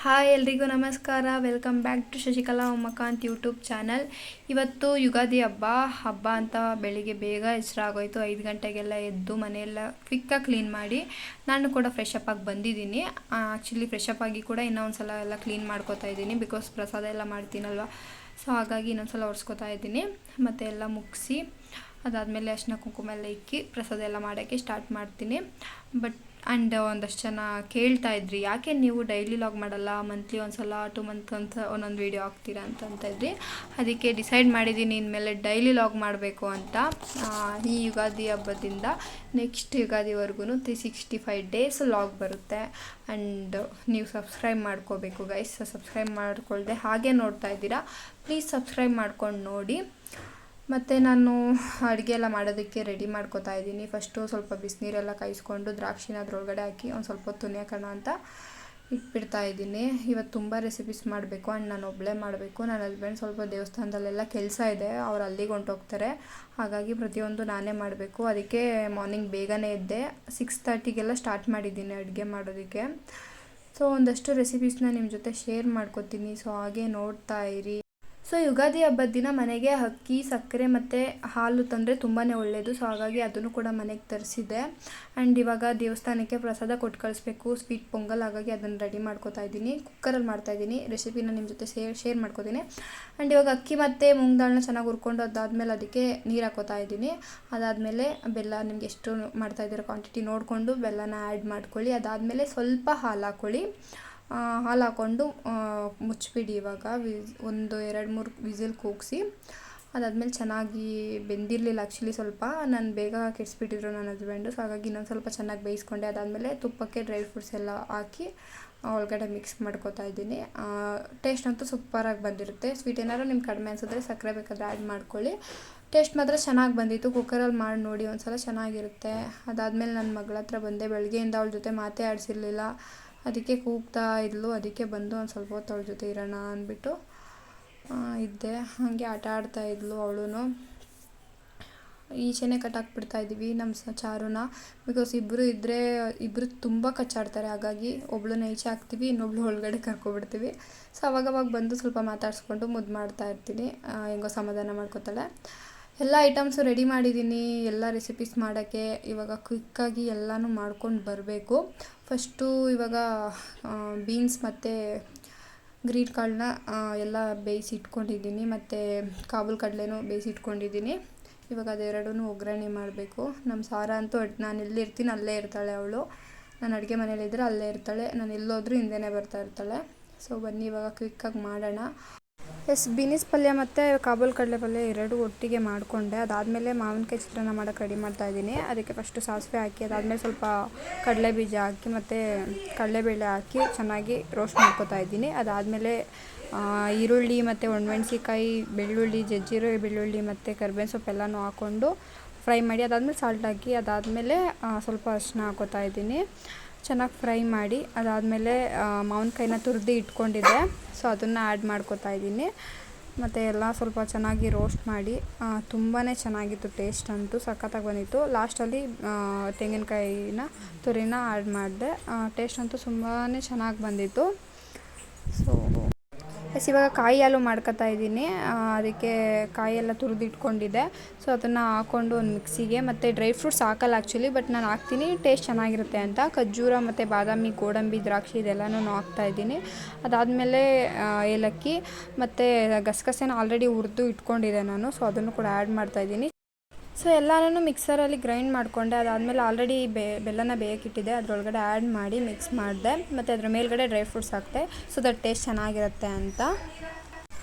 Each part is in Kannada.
ಹಾಯ್ ಎಲ್ರಿಗೂ ನಮಸ್ಕಾರ. Welcome back to Shashikala Umakant YouTube channel. ಇವತ್ತು ಯುಗಾದಿ ಹಬ್ಬ ಅಂತ ಬೆಳಿಗ್ಗೆ ಬೇಗ ಆಗೋಯ್ತು. 5 ಗಂಟೆಗೆಲ್ಲ ಎದ್ದು ಮನೆಯೆಲ್ಲ ಕ್ವಿಕ್ಕಾಗಿ ಕ್ಲೀನ್ ಮಾಡಿ ನಾನು ಕೂಡ ಫ್ರೆಶ್ ಅಪ್ ಆಗಿ ಬಂದಿದ್ದೀನಿ. ಆ್ಯಕ್ಚುಲಿ ಫ್ರೆಶ್ ಅಪ್ ಆಗಿ ಕೂಡ ಇನ್ನೊಂದು ಸಲ ಎಲ್ಲ ಕ್ಲೀನ್ ಮಾಡ್ಕೋತಾ ಇದ್ದೀನಿ, ಬಿಕಾಸ್ ಪ್ರಸಾದ ಎಲ್ಲ ಮಾಡ್ತೀನಲ್ವ. ಸೊ ಹಾಗಾಗಿ ಇನ್ನೊಂದು ಸಲ ಒರೆಸ್ಕೊತಾ ಇದ್ದೀನಿ. ಮತ್ತು ಎಲ್ಲ ಮುಗಿಸಿ ಅದಾದಮೇಲೆ ಅರಿಶಿನ ಕುಂಕುಮ ಎಲ್ಲ ಇಕ್ಕಿ ಪ್ರಸಾದ ಎಲ್ಲ ಮಾಡೋಕ್ಕೆ ಸ್ಟಾರ್ಟ್ ಮಾಡ್ತೀನಿ. ಆ್ಯಂಡ್ ಒಂದಷ್ಟು ಜನ ಕೇಳ್ತಾ ಇದ್ರಿ, ಯಾಕೆ ನೀವು ಡೈಲಿ ಲಾಗ್ ಮಾಡಲ್ಲ, ಮಂತ್ಲಿ ಒಂದು ಸಲ 2 ಮಂತ್ ಅಂತ ಒಂದೊಂದು ವೀಡಿಯೋ ಹಾಕ್ತೀರಾ ಅಂತ ಇದ್ರಿ. ಅದಕ್ಕೆ ಡಿಸೈಡ್ ಮಾಡಿದ್ದೀನಿ ಇನ್ಮೇಲೆ ಡೈಲಿ ಲಾಗ್ ಮಾಡಬೇಕು ಅಂತ. ಈ ಯುಗಾದಿ ಹಬ್ಬದಿಂದ ನೆಕ್ಸ್ಟ್ ಯುಗಾದಿವರೆಗೂ 365 ಡೇಸ್ ಲಾಗ್ ಬರುತ್ತೆ. ಆ್ಯಂಡ್ ನೀವು ಸಬ್ಸ್ಕ್ರೈಬ್ ಮಾಡ್ಕೋಬೇಕು ಗೈಸ್. ಸಬ್ಸ್ಕ್ರೈಬ್ ಮಾಡ್ಕೊಳ್ದೆ ಹಾಗೆ ನೋಡ್ತಾ ಇದ್ದೀರಾ, ಪ್ಲೀಸ್ ಸಬ್ಸ್ಕ್ರೈಬ್ ಮಾಡ್ಕೊಂಡು ನೋಡಿ. ಮತ್ತು ನಾನು ಅಡುಗೆ ಎಲ್ಲ ಮಾಡೋದಕ್ಕೆ ರೆಡಿ ಮಾಡ್ಕೋತಾ ಇದ್ದೀನಿ. ಫಸ್ಟು ಸ್ವಲ್ಪ ಬಿಸಿನೀರೆಲ್ಲ ಕಾಯಿಸ್ಕೊಂಡು ದ್ರಾಕ್ಷಿನ ಅದರೊಳಗಡೆ ಹಾಕಿ ಒಂದು ಸ್ವಲ್ಪ ಹೊತ್ತು ತುನಿಯಾಕೋಣ ಅಂತ ಇಟ್ಬಿಡ್ತಾ ಇದ್ದೀನಿ. ಇವತ್ತು ತುಂಬ ರೆಸಿಪೀಸ್ ಮಾಡಬೇಕು ಆ್ಯಂಡ್ ನಾನು ಒಬ್ಬಳೇ ಮಾಡಬೇಕು. ನನ್ನ ಹಸ್ಬೆಂಡ್ ಸ್ವಲ್ಪ ದೇವಸ್ಥಾನದಲ್ಲೆಲ್ಲ ಕೆಲಸ ಇದೆ, ಅವ್ರು ಅಲ್ಲಿಗೆ ಹೊಂಟೋಗ್ತಾರೆ. ಹಾಗಾಗಿ ಪ್ರತಿಯೊಂದು ನಾನೇ ಮಾಡಬೇಕು. ಅದಕ್ಕೆ ಮಾರ್ನಿಂಗ್ ಬೇಗನೆ ಎದ್ದೆ, 6:30ಗೆಲ್ಲ ಸ್ಟಾರ್ಟ್ ಮಾಡಿದ್ದೀನಿ ಅಡುಗೆ ಮಾಡೋದಕ್ಕೆ. ಸೊ ಒಂದಷ್ಟು ರೆಸಿಪೀಸ್ನ ನಿಮ್ಮ ಜೊತೆ ಶೇರ್ ಮಾಡ್ಕೋತೀನಿ. ಸೊ ಹಾಗೆ ನೋಡ್ತಾ ಇರಿ. ಸೊ ಯುಗಾದಿ ಹಬ್ಬದ ದಿನ ಮನೆಗೆ ಅಕ್ಕಿ, ಸಕ್ಕರೆ ಮತ್ತು ಹಾಲು ತಂದರೆ ತುಂಬಾ ಒಳ್ಳೆಯದು. ಸೊ ಹಾಗಾಗಿ ಅದನ್ನು ಕೂಡ ಮನೆಗೆ ತರಿಸಿದ್ದೆ. ಆ್ಯಂಡ್ ಇವಾಗ ದೇವಸ್ಥಾನಕ್ಕೆ ಪ್ರಸಾದ ಕೊಟ್ಟು ಕಳಿಸ್ಬೇಕು, ಸ್ವೀಟ್ ಪೊಂಗಲ್. ಹಾಗಾಗಿ ಅದನ್ನು ರೆಡಿ ಮಾಡ್ಕೋತಾ ಇದ್ದೀನಿ. ಕುಕ್ಕರಲ್ಲಿ ಮಾಡ್ತಾಯಿದ್ದೀನಿ. ರೆಸಿಪಿನ ನಿಮ್ಮ ಜೊತೆ ಶೇರ್ ಮಾಡ್ಕೋತೀನಿ. ಆ್ಯಂಡ್ ಇವಾಗ ಅಕ್ಕಿ ಮತ್ತು ಮೂಂಗ್ ದಾಳನ್ನ ಚೆನ್ನಾಗಿ ಹುರ್ಕೊಂಡು ಅದಾದಮೇಲೆ ಅದಕ್ಕೆ ನೀರು ಹಾಕೋತಾ ಇದ್ದೀನಿ. ಅದಾದಮೇಲೆ ಬೆಲ್ಲ, ನಿಮ್ಗೆ ಎಷ್ಟು ಮಾಡ್ತಾಯಿದ್ದೀರೋ ಕ್ವಾಂಟಿಟಿ ನೋಡಿಕೊಂಡು ಬೆಲ್ಲನ ಆ್ಯಡ್ ಮಾಡ್ಕೊಳ್ಳಿ. ಅದಾದಮೇಲೆ ಸ್ವಲ್ಪ ಹಾಲು ಹಾಕ್ಕೊಳ್ಳಿ. ಹಾಲು ಹಾಕ್ಕೊಂಡು ಮುಚ್ಚಿಬಿಡಿ. ಇವಾಗ 1-2-3 ವಿಸಿಲ್ ಕೂಗಿಸಿ ಅದಾದಮೇಲೆ ಚೆನ್ನಾಗಿ ಬೆಂದಿರಲಿಲ್ಲ ಆ್ಯಕ್ಚುಲಿ. ಸ್ವಲ್ಪ ನಾನು ಬೇಗ ಕೆಡಿಸ್ಬಿಟ್ಟಿದ್ರು ನನ್ನ ಹಸ್ಬೆಂಡು. ಸೊ ಹಾಗಾಗಿ ಇನ್ನೊಂದು ಸ್ವಲ್ಪ ಚೆನ್ನಾಗಿ ಬೇಯಿಸ್ಕೊಂಡೆ. ಅದಾದಮೇಲೆ ತುಪ್ಪಕ್ಕೆ ಡ್ರೈ ಫ್ರೂಟ್ಸ್ ಎಲ್ಲ ಹಾಕಿ ಒಳಗಡೆ ಮಿಕ್ಸ್ ಮಾಡ್ಕೋತಾ ಇದ್ದೀನಿ. ಟೇಸ್ಟ್ ಅಂತೂ ಸೂಪರಾಗಿ ಬಂದಿರುತ್ತೆ. ಸ್ವೀಟ್ ಏನಾದ್ರು ನಿಮ್ಗೆ ಕಡಿಮೆ ಅನಿಸಿದ್ರೆ ಸಕ್ಕರೆ ಬೇಕಾದರೆ ಆ್ಯಡ್ ಮಾಡ್ಕೊಳ್ಳಿ. ಟೇಸ್ಟ್ ಮಾತ್ರ ಚೆನ್ನಾಗಿ ಬಂದಿತ್ತು. ಕುಕ್ಕರಲ್ಲಿ ಮಾಡಿ ನೋಡಿ ಒಂದ್ಸಲ, ಚೆನ್ನಾಗಿರುತ್ತೆ. ಅದಾದಮೇಲೆ ನನ್ನ ಮಗಳ ಹತ್ರ ಬಂದೆ. ಬೆಳಗ್ಗೆಯಿಂದ ಅವಳ ಜೊತೆ ಮಾತೇ ಆಡಿಸಿರ್ಲಿಲ್ಲ, ಅದಕ್ಕೆ ಕೂಗ್ತಾ ಇದ್ಲು. ಅದಕ್ಕೆ ಬಂದು ಒಂದು ಸ್ವಲ್ಪ ಹೊತ್ತು ಅವಳ ಜೊತೆ ಇರೋಣ ಅಂದ್ಬಿಟ್ಟು ಇದ್ದೆ. ಹಾಗೆ ಆಟ ಆಡ್ತಾ ಇದ್ಲು ಅವಳು. ಈಚೆನೇ ಕಟ್ಟಾಕ್ಬಿಡ್ತಾಯಿದ್ದೀವಿ ನಮ್ಮ ಚಾರುನ, ಬಿಕಾಸ್ ಇಬ್ಬರು ತುಂಬ ಕಚ್ಚಾಡ್ತಾರೆ. ಹಾಗಾಗಿ ಒಬ್ಳನ್ನ ಈಚೆ ಹಾಕ್ತೀವಿ, ಇನ್ನೊಬ್ಳು ಒಳಗಡೆ ಕರ್ಕೊಬಿಡ್ತೀವಿ. ಸೊ ಅವಾಗವಾಗ ಬಂದು ಸ್ವಲ್ಪ ಮಾತಾಡಿಸ್ಕೊಂಡು ಮುದ್ದು ಮಾಡ್ತಾ ಇರ್ತೀನಿ. ಹೆಂಗೋ ಸಮಾಧಾನ ಮಾಡ್ಕೊತಾಳೆ. ಎಲ್ಲ ಐಟಮ್ಸು ರೆಡಿ ಮಾಡಿದ್ದೀನಿ, ಎಲ್ಲ ರೆಸಿಪೀಸ್ ಮಾಡೋಕ್ಕೆ. ಇವಾಗ ಕ್ವಿಕ್ಕಾಗಿ ಎಲ್ಲನೂ ಮಾಡ್ಕೊಂಡು ಬರಬೇಕು. ಫಸ್ಟು ಇವಾಗ ಬೀನ್ಸ್ ಮತ್ತು ಗ್ರೀನ್ ಕಾಳನ್ನ ಎಲ್ಲ ಬೇಯಿಸಿ ಇಟ್ಕೊಂಡಿದ್ದೀನಿ. ಮತ್ತು ಕಾಬೂಲ್ ಕಡಲೆನೂ ಬೇಯಿಸಿ ಇಟ್ಕೊಂಡಿದ್ದೀನಿ. ಇವಾಗ ಅದೆರಡೂ ಒಗ್ಗರಣೆ ಮಾಡಬೇಕು. ನಮ್ಮ ಸಾರ ಅಂತೂ ನಾನು ಎಲ್ಲಿರ್ತೀನಿ ಅಲ್ಲೇ ಇರ್ತಾಳೆ ಅವಳು. ನಾನು ಅಡುಗೆ ಮನೇಲಿದ್ದರೆ ಅಲ್ಲೇ ಇರ್ತಾಳೆ, ನಾನು ಎಲ್ಲೋದ್ರೂ ಹಿಂದೆನೇ ಬರ್ತಾ ಇರ್ತಾಳೆ. ಸೊ ಬನ್ನಿ ಇವಾಗ ಕ್ವಿಕ್ಕಾಗಿ ಮಾಡೋಣ. ಬೀನಿಸ್ ಪಲ್ಯ ಮತ್ತು ಕಾಬೂಲ್ ಕಡಲೆ ಪಲ್ಯ ಎರಡೂ ಒಟ್ಟಿಗೆ ಮಾಡಿಕೊಂಡೆ. ಅದಾದಮೇಲೆ ಮಾವಿನಕಾಯಿ ಚಿತ್ರಾನ್ನ ಮಾಡೋಕ್ಕೆ ರೆಡಿ ಮಾಡ್ತಾಯಿದ್ದೀನಿ. ಅದಕ್ಕೆ ಫಸ್ಟು ಸಾಸಿವೆ ಹಾಕಿ ಅದಾದಮೇಲೆ ಸ್ವಲ್ಪ ಕಡಲೆ ಬೀಜ ಹಾಕಿ ಮತ್ತು ಕಡಲೆಬೇಳೆ ಹಾಕಿ ಚೆನ್ನಾಗಿ ರೋಸ್ಟ್ ಮಾಡ್ಕೊತಾ ಇದ್ದೀನಿ. ಅದಾದಮೇಲೆ ಈರುಳ್ಳಿ ಮತ್ತು ಒಣಮೆಣ್ಸಿಕಾಯಿ, ಬೆಳ್ಳುಳ್ಳಿ, ಜಜ್ಜಿರೋ ಬೆಳ್ಳುಳ್ಳಿ ಮತ್ತು ಕರ್ಬೇವಿನ ಸೊಪ್ಪು ಎಲ್ಲನೂ ಹಾಕ್ಕೊಂಡು ಫ್ರೈ ಮಾಡಿ ಅದಾದಮೇಲೆ ಸಾಲ್ಟ್ ಹಾಕಿ ಅದಾದಮೇಲೆ ಸ್ವಲ್ಪ ಅರಿಶಿನ ಹಾಕ್ಕೋತಾ ಇದ್ದೀನಿ. ಚೆನ್ನಾಗಿ ಫ್ರೈ ಮಾಡಿ ಅದಾದಮೇಲೆ ಮಾವಿನಕಾಯಿನ ತುರಿದು ಇಟ್ಕೊಂಡಿದ್ದೆ. ಸೊ ಅದನ್ನು ಆ್ಯಡ್ ಮಾಡ್ಕೋತಾ ಇದ್ದೀನಿ. ಮತ್ತು ಎಲ್ಲ ಸ್ವಲ್ಪ ಚೆನ್ನಾಗಿ ರೋಸ್ಟ್ ಮಾಡಿ ತುಂಬಾ ಚೆನ್ನಾಗಿತ್ತು. ಟೇಸ್ಟ್ ಅಂತೂ ಸಖತ್ತಾಗಿ ಬಂದಿತ್ತು. ಲಾಸ್ಟಲ್ಲಿ ತೆಂಗಿನಕಾಯಿನ ತುರಿನ ಆ್ಯಡ್ ಮಾಡಿದೆ. ಟೇಸ್ಟ್ ಅಂತೂ ತುಂಬಾ ಚೆನ್ನಾಗಿ ಬಂದಿತ್ತು. ಸೊ ಇವಾಗ ಕಾಯಿ ಹಾಲು ಮಾಡ್ಕೊತಾ ಇದ್ದೀನಿ. ಅದಕ್ಕೆ ಕಾಯಿಯೆಲ್ಲ ತುರಿದು ಇಟ್ಕೊಂಡಿದ್ದೆ. ಸೊ ಅದನ್ನು ಹಾಕ್ಕೊಂಡು ಒಂದು ಮಿಕ್ಸಿಗೆ, ಮತ್ತು ಡ್ರೈ ಫ್ರೂಟ್ಸ್ ಹಾಕಲ್ಲ ಆ್ಯಕ್ಚುಲಿ, ಬಟ್ ನಾನು ಹಾಕ್ತೀನಿ ಟೇಸ್ಟ್ ಚೆನ್ನಾಗಿರುತ್ತೆ ಅಂತ. ಖರ್ಜೂರ ಮತ್ತು ಬಾದಾಮಿ, ಗೋಡಂಬಿ, ದ್ರಾಕ್ಷಿ ಇದೆಲ್ಲನೂ ಹಾಕ್ತಾಯಿದ್ದೀನಿ. ಅದಾದಮೇಲೆ ಏಲಕ್ಕಿ ಮತ್ತು ಗಸಗಸೆನ ಆಲ್ರೆಡಿ ಹುರಿದು ಇಟ್ಕೊಂಡಿದ್ದೆ ನಾನು. ಸೊ ಅದನ್ನು ಕೂಡ ಆ್ಯಡ್ ಮಾಡ್ತಾಯಿದ್ದೀನಿ. ಸೊ ಎಲ್ಲನೂ ಮಿಕ್ಸರಲ್ಲಿ ಗ್ರೈಂಡ್ ಮಾಡಿಕೊಂಡೆ. ಅದಾದಮೇಲೆ ಆಲ್ರೆಡಿ ಬೆಲ್ಲನ ಬೇಯಕ್ಕಿಟ್ಟಿದ್ದೆ, ಅದರೊಳಗಡೆ ಆ್ಯಡ್ ಮಾಡಿ ಮಿಕ್ಸ್ ಮಾಡಿದೆ. ಮತ್ತು ಅದ್ರ ಮೇಲ್ಗಡೆ ಡ್ರೈ ಫ್ರೂಟ್ಸ್ ಹಾಕ್ತೆ, ಸೊ ದಟ್ ಟೇಸ್ಟ್ ಚೆನ್ನಾಗಿರುತ್ತೆ ಅಂತ.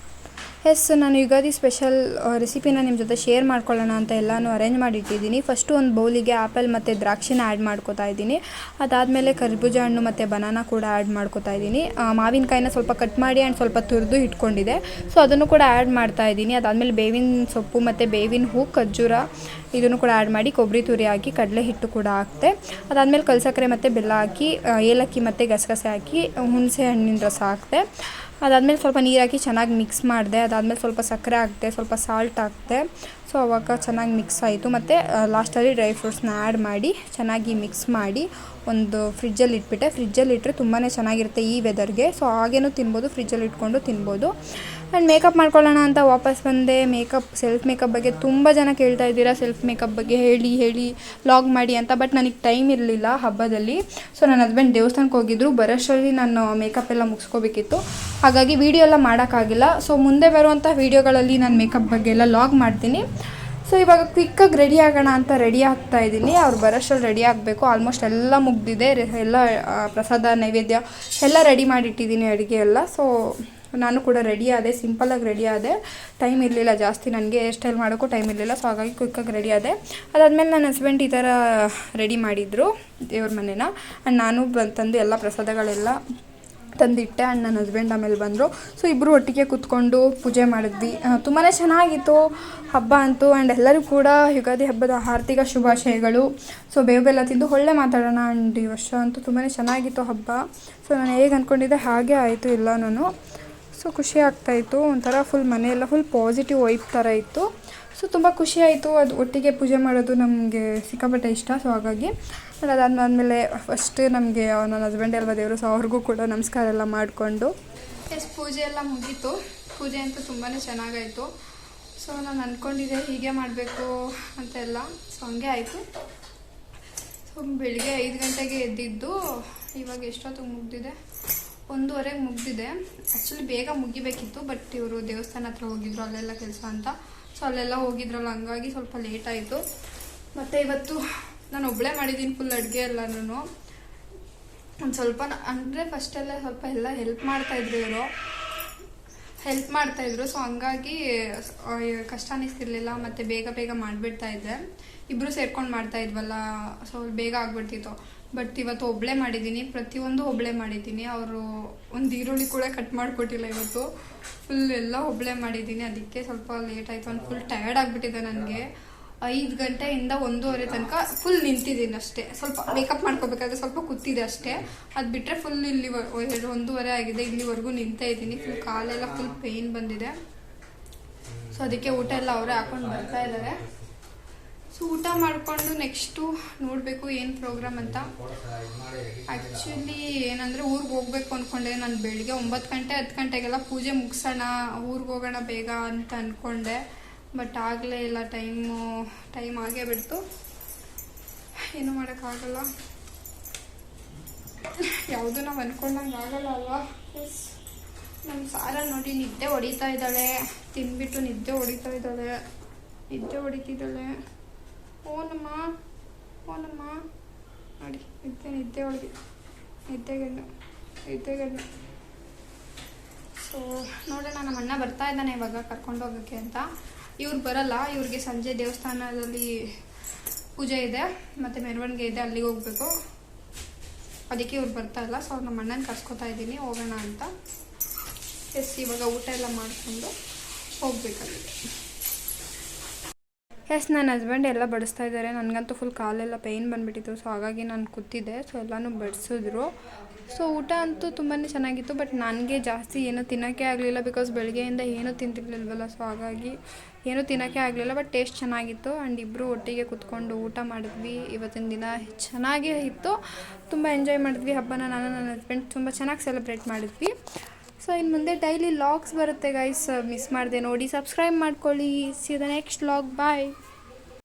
ನಾನು ಯುಗಾದಿ ಸ್ಪೆಷಲ್ ರೆಸಿಪಿನ ನಿಮ್ಮ ಜೊತೆ ಶೇರ್ ಮಾಡ್ಕೊಳ್ಳೋಣ ಅಂತ ಎಲ್ಲನೂ ಅರೇಂಜ್ ಮಾಡಿಟ್ಟಿದ್ದೀನಿ. ಫಸ್ಟು ಒಂದು ಬೌಲಿಗೆ ಆ್ಯಪಲ್ ಮತ್ತು ದ್ರಾಕ್ಷಿನ ಆ್ಯಡ್ ಮಾಡ್ಕೋತಾ ಇದ್ದೀನಿ. ಅದಾದಮೇಲೆ ಕರ್ಬೂಜ ಹಣ್ಣು ಮತ್ತು ಬನಾನಾ ಕೂಡ ಆ್ಯಡ್ ಮಾಡ್ಕೋತಾ ಇದ್ದೀನಿ. ಮಾವಿನಕಾಯಿನ ಸ್ವಲ್ಪ ಕಟ್ ಮಾಡಿ ಆ್ಯಂಡ್ ಸ್ವಲ್ಪ ತುರಿದು ಇಟ್ಕೊಂಡಿದ್ದೆ. ಸೊ ಅದನ್ನು ಕೂಡ ಆ್ಯಡ್ ಮಾಡ್ತಾ ಇದ್ದೀನಿ. ಅದಾದಮೇಲೆ ಬೇವಿನ ಸೊಪ್ಪು ಮತ್ತು ಬೇವಿನ ಹೂ, ಖರ್ಜೂರ ಇದನ್ನು ಕೂಡ ಆ್ಯಡ್ ಮಾಡಿ ಕೊಬ್ಬರಿ ತುರಿ ಹಾಕಿ ಕಡಲೆ ಹಿಟ್ಟು ಕೂಡ ಹಾಕ್ತೆ. ಅದಾದಮೇಲೆ ಕಲ್ಸಕ್ಕರೆ ಮತ್ತು ಬೆಲ್ಲ ಹಾಕಿ ಏಲಕ್ಕಿ ಮತ್ತು ಗಸಗಸೆ ಹಾಕಿ ಹುಣಸೆ ಹಣ್ಣಿನ ರಸ ಹಾಕ್ತೆ. ಅದಾದಮೇಲೆ ಸ್ವಲ್ಪ ನೀರು ಹಾಕಿ ಚೆನ್ನಾಗಿ ಮಿಕ್ಸ್ ಮಾಡಿದೆ. ಅದಾದಮೇಲೆ ಸ್ವಲ್ಪ ಸಕ್ಕರೆ ಹಾಕ್ತೆ, ಸ್ವಲ್ಪ ಸಾಲ್ಟ್ ಹಾಕ್ತೆ. ಸೊ ಅವಾಗ ಚೆನ್ನಾಗಿ ಮಿಕ್ಸ್ ಆಯಿತು. ಮತ್ತು ಲಾಸ್ಟಲ್ಲಿ ಡ್ರೈ ಫ್ರೂಟ್ಸ್ನ ಆ್ಯಡ್ ಮಾಡಿ ಚೆನ್ನಾಗಿ ಮಿಕ್ಸ್ ಮಾಡಿ ಒಂದು ಫ್ರಿಜ್ಜಲ್ಲಿ ಇಟ್ಬಿಟ್ಟೆ. ಫ್ರಿಜ್ಜಲ್ಲಿ ಇಟ್ಟರೆ ತುಂಬಾ ಚೆನ್ನಾಗಿರುತ್ತೆ ಈ ವೆದರ್ಗೆ. ಸೊ ಹಾಗೇನೂ ತಿನ್ಬೋದು, ಫ್ರಿಜ್ಜಲ್ಲಿ ಇಟ್ಕೊಂಡು ತಿನ್ಬೋದು. ಆ್ಯಂಡ್ ಮೇಕಪ್ ಮಾಡ್ಕೊಳ್ಳೋಣ ಅಂತ ವಾಪಸ್ ಬಂದೆ. ಸೆಲ್ಫ್ ಮೇಕಪ್ ಬಗ್ಗೆ ತುಂಬ ಜನ ಕೇಳ್ತಾ ಇದ್ದೀರಾ, ಸೆಲ್ಫ್ ಮೇಕಪ್ ಬಗ್ಗೆ ಹೇಳಿ ಲಾಗ್ ಮಾಡಿ ಅಂತ. ಬಟ್ ನನಗೆ ಟೈಮ್ ಇರಲಿಲ್ಲ ಹಬ್ಬದಲ್ಲಿ. ಸೊ ನನ್ನ ಹಸ್ಬೆಂಡ್ ದೇವಸ್ಥಾನಕ್ಕೆ ಹೋಗಿದ್ರು, ಬರೋಷ್ಟರಲ್ಲಿ ನಾನು ಮೇಕಪ್ ಎಲ್ಲ ಮುಗಿಸ್ಕೋಬೇಕಿತ್ತು. ಹಾಗಾಗಿ ವೀಡಿಯೋ ಎಲ್ಲ ಮಾಡೋಕ್ಕಾಗಿಲ್ಲ. ಸೊ ಮುಂದೆ ಬರುವಂಥ ವೀಡಿಯೋಗಳಲ್ಲಿ ನಾನು ಮೇಕಪ್ ಬಗ್ಗೆ ಎಲ್ಲ ಲಾಗ್ ಮಾಡ್ತೀನಿ. ಸೊ ಇವಾಗ ಕ್ವಿಕ್ಕಾಗಿ ರೆಡಿ ಆಗೋಣ ಅಂತ ರೆಡಿ ಆಗ್ತಾ ಇದ್ದೀನಿ. ಅವ್ರು ಬರೋಷ್ಟರಲ್ಲಿ ರೆಡಿ ಆಗಬೇಕು. ಆಲ್ಮೋಸ್ಟ್ ಎಲ್ಲ ಮುಗ್ದಿದೆ, ಎಲ್ಲ ಪ್ರಸಾದ ನೈವೇದ್ಯ ಎಲ್ಲ ರೆಡಿ ಮಾಡಿಟ್ಟಿದ್ದೀನಿ, ಅಡುಗೆ ಎಲ್ಲ. ಸೊ ನಾನು ಕೂಡ ರೆಡಿ ಆದೆ, ಸಿಂಪಲಾಗಿ ರೆಡಿ ಆದೆ. ಟೈಮ್ ಇರಲಿಲ್ಲ ಜಾಸ್ತಿ, ನನಗೆ ಹೇರ್ ಸ್ಟೈಲ್ ಮಾಡೋಕ್ಕೂ ಟೈಮ್ ಇರಲಿಲ್ಲ. ಸೊ ಹಾಗಾಗಿ ಕ್ವಿಕ್ಕಾಗಿ ರೆಡಿ ಆದೆ. ಅದಾದಮೇಲೆ ನನ್ನ ಹಸ್ಬೆಂಡ್ ಈ ಥರ ರೆಡಿ ಮಾಡಿದರು ದೇವ್ರ ಮನೇನ. ಆ್ಯಂಡ್ ನಾನು ತಂದು ಎಲ್ಲ ಪ್ರಸಾದಗಳೆಲ್ಲ ತಂದಿಟ್ಟೆ. ಆ್ಯಂಡ್ ನನ್ನ ಹಸ್ಬೆಂಡ್ ಆಮೇಲೆ ಬಂದರು. ಸೊ ಇಬ್ಬರು ಒಟ್ಟಿಗೆ ಕೂತ್ಕೊಂಡು ಪೂಜೆ ಮಾಡಿದ್ವಿ. ತುಂಬಾ ಚೆನ್ನಾಗಿತ್ತು ಹಬ್ಬ ಅಂತೂ. ಆ್ಯಂಡ್ ಎಲ್ಲರೂ ಕೂಡ ಯುಗಾದಿ ಹಬ್ಬದ ಆರ್ಥಿಕ ಶುಭಾಶಯಗಳು. ಸೊ ಬೇವೆಲ್ಲ ತಿಂದು ಒಳ್ಳೆ ಮಾತಾಡೋಣ. ಆ್ಯಂಡ್ ಈ ವರ್ಷ ಅಂತೂ ತುಂಬಾ ಚೆನ್ನಾಗಿತ್ತು ಹಬ್ಬ. ಸೊ ನಾನು ಹೇಗೆ ಅಂದ್ಕೊಂಡಿದ್ದೆ ಹಾಗೆ ಆಯಿತು ಎಲ್ಲನೂ. ಸೊ ಖುಷಿ ಆಗ್ತಾಯಿತ್ತು, ಒಂಥರ ಫುಲ್ ಮನೆಯೆಲ್ಲ ಫುಲ್ ಪಾಸಿಟಿವ್ ವೈಬ್ ಥರ ಇತ್ತು. ಸೊ ತುಂಬ ಖುಷಿ ಆಯಿತು. ಅದು ಒಟ್ಟಿಗೆ ಪೂಜೆ ಮಾಡೋದು ನಮಗೆ ಸಿಕ್ಕಾಪಟ್ಟೆ ಇಷ್ಟ. ಸೊ ಹಾಗಾಗಿ ಅದಾದಮೇಲೆ ಫಸ್ಟ್ ನಮಗೆ ನನ್ನ ಹಸ್ಬೆಂಡ್ ಅಲ್ವಾ ದೇವರು, ಸೊ ಅವ್ರಿಗೂ ಕೂಡ ನಮಸ್ಕಾರ ಎಲ್ಲ ಮಾಡಿಕೊಂಡು ಪೂಜೆ ಎಲ್ಲ ಮುಗೀತು. ಪೂಜೆ ಅಂತೂ ತುಂಬಾ ಚೆನ್ನಾಗಾಯಿತು. ಸೊ ನಾನು ಅಂದ್ಕೊಂಡಿದ್ದೆ ಹೀಗೆ ಮಾಡಬೇಕು ಅಂತೆಲ್ಲ. ಸೊ ಹಂಗೆ ಆಯಿತು. ಸೊ ಬೆಳಿಗ್ಗೆ 5 ಗಂಟೆಗೆ ಎದ್ದಿದ್ದು, ಇವಾಗ ಎಷ್ಟೊತ್ತಿಗೆ ಮುಗ್ದಿದೆ, 1:15 ಮುಗ್ದಿದೆ. ಆ್ಯಕ್ಚುಲಿ ಬೇಗ ಮುಗಿಬೇಕಿತ್ತು, ಬಟ್ ಇವರು ದೇವಸ್ಥಾನ ಹತ್ರ ಹೋಗಿದ್ರು, ಅಲ್ಲೆಲ್ಲ ಕೆಲಸ ಅಂತ. ಸೊ ಅಲ್ಲೆಲ್ಲ ಹೋಗಿದ್ರಲ್ಲ, ಹಂಗಾಗಿ ಸ್ವಲ್ಪ ಲೇಟ್ ಆಯಿತು. ಮತ್ತು ಇವತ್ತು ನಾನು ಒಬ್ಬಳೇ ಮಾಡಿದ್ದೀನಿ ಫುಲ್ ಅಡುಗೆ ಎಲ್ಲನೂ. ಒಂದು ಸ್ವಲ್ಪ ಅಂದರೆ ಫಸ್ಟೆಲ್ಲ ಸ್ವಲ್ಪ ಎಲ್ಲ ಹೆಲ್ಪ್ ಮಾಡ್ತಾಯಿದ್ರು ಇವರು. ಸೊ ಹಂಗಾಗಿ ಕಷ್ಟ ಅನ್ನಿಸ್ತಿರ್ಲಿಲ್ಲ. ಮತ್ತು ಬೇಗ ಮಾಡಿಬಿಡ್ತಾಯಿದ್ದೆ. ಇಬ್ಬರು ಸೇರ್ಕೊಂಡು ಮಾಡ್ತಾಯಿದ್ವಲ್ಲ, ಸೊ ಬೇಗ ಆಗ್ಬಿಡ್ತಿತ್ತು. ಬಟ್ ಇವತ್ತು ಒಬ್ಬಳೇ ಮಾಡಿದ್ದೀನಿ, ಪ್ರತಿಯೊಂದು ಒಬ್ಬಳೇ ಮಾಡಿದ್ದೀನಿ. ಅವರು ಒಂದು ಈರುಳ್ಳಿ ಕೂಡ ಕಟ್ ಮಾಡಿಕೊಟ್ಟಿಲ್ಲ ಇವತ್ತು. ಫುಲ್ ಎಲ್ಲ ಒಬ್ಬಳೇ ಮಾಡಿದ್ದೀನಿ, ಅದಕ್ಕೆ ಸ್ವಲ್ಪ ಲೇಟ್ ಆಯಿತು. ಒಂದು ಫುಲ್ ಟಯರ್ಡ್ ಆಗಿಬಿಟ್ಟಿದೆ ನನಗೆ. 5 ಗಂಟೆಯಿಂದ 1:15 ತನಕ ಫುಲ್ ನಿಂತಿದ್ದೀನಿ ಅಷ್ಟೇ. ಸ್ವಲ್ಪ ಮೇಕಪ್ ಮಾಡ್ಕೋಬೇಕಾದ್ರೆ ಸ್ವಲ್ಪ ಕೂತಿದೆ ಅಷ್ಟೇ. ಅದು ಬಿಟ್ಟರೆ ಫುಲ್ ಇಲ್ಲಿ 1:15 ಆಗಿದೆ, ಇಲ್ಲಿವರೆಗೂ ನಿಂತೇ ಇದ್ದೀನಿ. ಫುಲ್ ಕಾಲೆಲ್ಲ ಫುಲ್ ಪೇಯ್ನ್ ಬಂದಿದೆ. ಸೊ ಅದಕ್ಕೆ ಊಟ ಎಲ್ಲ ಅವರೇ ಹಾಕೊಂಡು ಬರ್ತಾ ಇದ್ದಾರೆ. ಸೊ ಊಟ ಮಾಡಿಕೊಂಡು ನೆಕ್ಸ್ಟು ನೋಡಬೇಕು ಏನು ಪ್ರೋಗ್ರಾಮ್ ಅಂತ. ಆ್ಯಕ್ಚುಲಿ ಏನಂದರೆ ಊರಿಗೆ ಹೋಗ್ಬೇಕು ಅಂದ್ಕೊಂಡೆ. ನಾನು ಬೆಳಿಗ್ಗೆ 9 ಗಂಟೆ 10 ಗಂಟೆಗೆಲ್ಲ ಪೂಜೆ ಮುಗಿಸೋಣ, ಊರಿಗೆ ಹೋಗೋಣ ಬೇಗ ಅಂತ ಅಂದ್ಕೊಂಡೆ. ಬಟ್ ಆಗಲೇ ಇಲ್ಲ, ಟೈಮ್ ಆಗೇ ಬಿಡ್ತು. ಏನೂ ಮಾಡೋಕ್ಕಾಗಲ್ಲ, ಯಾವುದು ನಾವು ಅಂದ್ಕೊಂಡಂಗೆ ಆಗಲ್ಲ ಅಲ್ವಾ. ನಮ್ಮ ಸಾರ ನೋಡಿ ನಿದ್ದೆ ಹೊಡಿತಾ ಇದ್ದಾಳೆ, ತಿಂದ್ಬಿಟ್ಟು ನಿದ್ದೆ ಹೊಡಿತಿದ್ದಾಳೆ. ಓನಮ್ಮ ನೋಡಿ ನಿದ್ದೆಗಣ್ಣು. ಸೊ ನೋಡೋಣ, ನಮ್ಮ ಅಣ್ಣ ಬರ್ತಾ ಇದ್ದಾನೆ ಇವಾಗ ಕರ್ಕೊಂಡು ಹೋಗೋಕ್ಕೆ ಅಂತ. ಇವ್ರು ಬರಲ್ಲ, ಇವ್ರಿಗೆ ಸಂಜೆ ದೇವಸ್ಥಾನದಲ್ಲಿ ಪೂಜೆ ಇದೆ ಮತ್ತು ಮೆರವಣಿಗೆ ಇದೆ, ಅಲ್ಲಿಗೆ ಹೋಗ್ಬೇಕು. ಅದಕ್ಕೆ ಇವ್ರು ಬರ್ತಾ ಇಲ್ಲ. ಸೊ ನಮ್ಮ ಅಣ್ಣನ ಕರ್ಸ್ಕೊತಾ ಇದ್ದೀನಿ ಹೋಗೋಣ ಅಂತ. ಇವಾಗ ಊಟ ಎಲ್ಲ ಮಾಡಿಕೊಂಡು ಹೋಗ್ಬೇಕಲ್ಲಿಗೆ. ನನ್ನ ಹಸ್ಬೆಂಡ್ ಎಲ್ಲ ಬಡಿಸ್ತಾ ಇದ್ದಾರೆ. ನನಗಂತೂ ಫುಲ್ ಕಾಲೆಲ್ಲ ಪೇಯ್ನ್ ಬಂದುಬಿಟ್ಟಿತ್ತು. ಸೊ ಹಾಗಾಗಿ ನಾನು ಕೂತಿದ್ದೆ. ಸೊ ಎಲ್ಲನೂ ಬಡಿಸಿದ್ರು. ಸೊ ಊಟ ಅಂತೂ ತುಂಬಾ ಚೆನ್ನಾಗಿತ್ತು. ಬಟ್ ನನಗೆ ಜಾಸ್ತಿ ಏನೂ ತಿನ್ನೋಕ್ಕೆ ಆಗಲಿಲ್ಲ, ಬಿಕಾಸ್ ಬೆಳಗ್ಗೆಯಿಂದ ಏನೂ ತಿಂತಿರ್ಲಿಲ್ವಲ್ಲ. ಸೊ ಹಾಗಾಗಿ ಏನೂ ತಿನ್ನೋಕ್ಕೆ ಆಗಲಿಲ್ಲ. ಬಟ್ ಟೇಸ್ಟ್ ಚೆನ್ನಾಗಿತ್ತು. ಆ್ಯಂಡ್ ಇಬ್ಬರು ಒಟ್ಟಿಗೆ ಕೂತ್ಕೊಂಡು ಊಟ ಮಾಡಿದ್ವಿ. ಇವತ್ತಿನ ದಿನ ಚೆನ್ನಾಗೇ ಇತ್ತು, ತುಂಬ ಎಂಜಾಯ್ ಮಾಡಿದ್ವಿ ಹಬ್ಬನ. ನಾನು ನನ್ನ ಹಸ್ಬೆಂಡ್ ತುಂಬ ಚೆನ್ನಾಗಿ ಸೆಲೆಬ್ರೇಟ್ ಮಾಡಿದ್ವಿ. ಸೊ ಇನ್ನು ಮುಂದೆ ಡೈಲಿ ಲಾಗ್ಸ್ ಬರುತ್ತೆ ಗೈಸ್, ಮಿಸ್ ಮಾಡಿದೆ ನೋಡಿ. ಸಬ್ಸ್ಕ್ರೈಬ್ ಮಾಡ್ಕೊಳ್ಳಿ. See the next log. Bye.